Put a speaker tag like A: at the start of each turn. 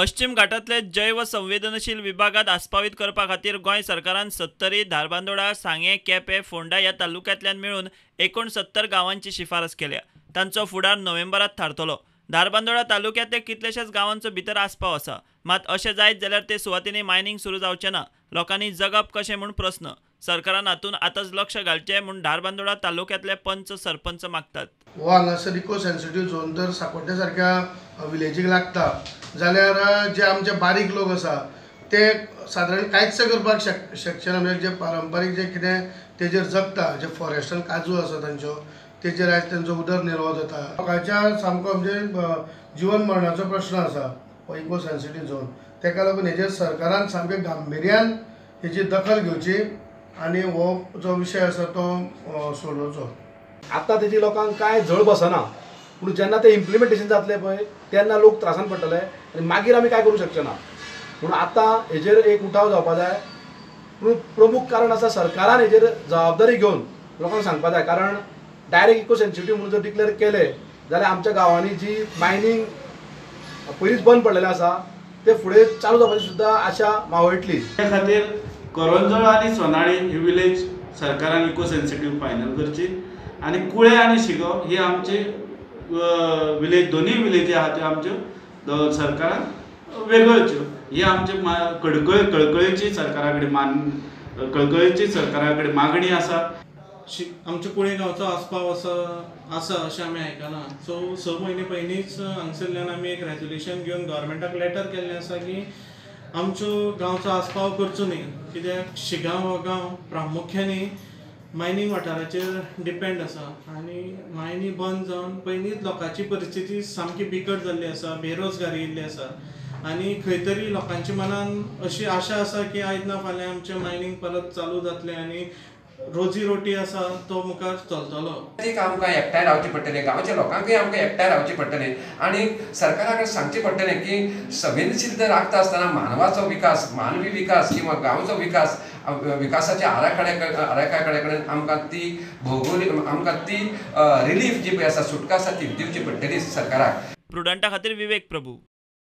A: पश्चिम घाटांतले जैव संवेदनशील विभागात आस्पावीत करपा खातीर गोंय सरकारान सत्तरी, धारबांदोडा, सांगे, केपें, फोंडा ह्या तालुक्यांतल्यान मेळून 69 गांवांची शिफारस केल्या. तांचो फुडार नोव्हेंबरांत थारतलो. धारबांदोडा तालुक्यांतले कितलेशेच गांवांचो भितर आस्पाव आसा. मात अशें जायत जाल्यार ते सुवातींनी मायनिंग सुरू जावचें ना. लोकांनी जगप कशें म्हूण प्रस्न. सरकारान हातूंत आतांच लक्ष घालचें म्हूण धारबांदोडा तालुक्यांतले पंच सरपंच मागतात.
B: हो हांगासर इको सेन्सिटीव झोन जर सांकोड्या सारक्या विलेजीक लागता जाल्यार जे आमचे बारीक लोक आसा ते सादारण कांयच करपाक शकचे ना. म्हणजे जे पारंपारीक जे कितें तेजेर जगता, जे फॉरेस्टान काजू आसा तांच्यो, तेजेर आयज तांचो उदरनिर्वाह जाता. लोकांच्या सामको म्हणजे जीवन मरणाचो प्रश्न आसा हो इको सेन्सिटीव झोन. तेका लागून हेजेर सरकारान सामकें गांभिर्यान हेची दखल घेवची आनी हो जो विशय आसा तो सोडोवचो.
C: आता तेजी लोकांक काय जळ बसना, पूण जेन्ना ते इम्प्लिमेंटेशन जातले पळय तेन्ना लोक त्रासान पडटले आनी मागीर आमी काय करूं शकचे ना. पूण आतां हेजेर एक उठाव जावपा जाय. पूण प्रमुख कारण आसा सरकारान हेजेर जबाबदारी घेवन लोकांक सांगपा जाय. कारण डायरेक्ट इको सेन्सिटीव म्हणून जर डिक्लेअर केले जाल्यार आमच्या गांवांनी जी मायनींग पयलींच बंद पडलेलें आसा ते फुडें चालू जावपाची सुद्दां आशा मावळटली.
D: त्या खातीर करंजोळ आनी सोनाळी ही विलेज सरकारान इको सेन्सिटीव फायनल करची आनी कुळे आनी शिगांव ही आमची विलेज दोनूय विलेजी आहा त्यो आमच्यो सरकारान वेगळ्योच्यो. ही आमची कळकळीची सरकारा कडेन मागणी आसा.
E: आमच्या कुळे गांवचो आस्पाव आसा अशें आमी आयकलां. सो 6 म्हयने पयलींच हांगसरल्यान आमी एक रेजोल्युशन घेवन गव्हर्मेंटाक लेटर केल्लें आसा की आमचो गांवचो आस्पाव करचो न्ही. कित्याक शिगांव हो गांव प्रामुख्यानी मायनींग वाठाराचेर डिपेंड आसा आनी मायनींग बंद जावन पयलींच लोकांची परिस्थिती सामकी बिकट जाल्ली आसा. बेरोजगारी येयल्ली आसा आनी खंय तरी लोकांच्या मनान अशी आशा आसा की आयज ना फाल्यां आमचें मायनींग परत चालू जातलें आनी रोजी रोटी आसा तो मुखार चलतलो.
F: आमकां एकठांय रावचें पडटलें, गांवच्या लोकांकूय आमकां एकठांय रावचें पडटलें आनी सरकारा कडेन सांगचें पडटलें की संवेदनशीलता राखता आसतना मानवाचो विकास, मानवी विकास किंवा गांवचो विकासाच्या आराखड्या कडेन आमकां ती भौगोलीक आमकां ती रिलीफ जी पळय आसा, सुटका आसा ती दिवची पडटली सरकाराक.
A: प्रुडंटा खातीर विवेक प्रभू.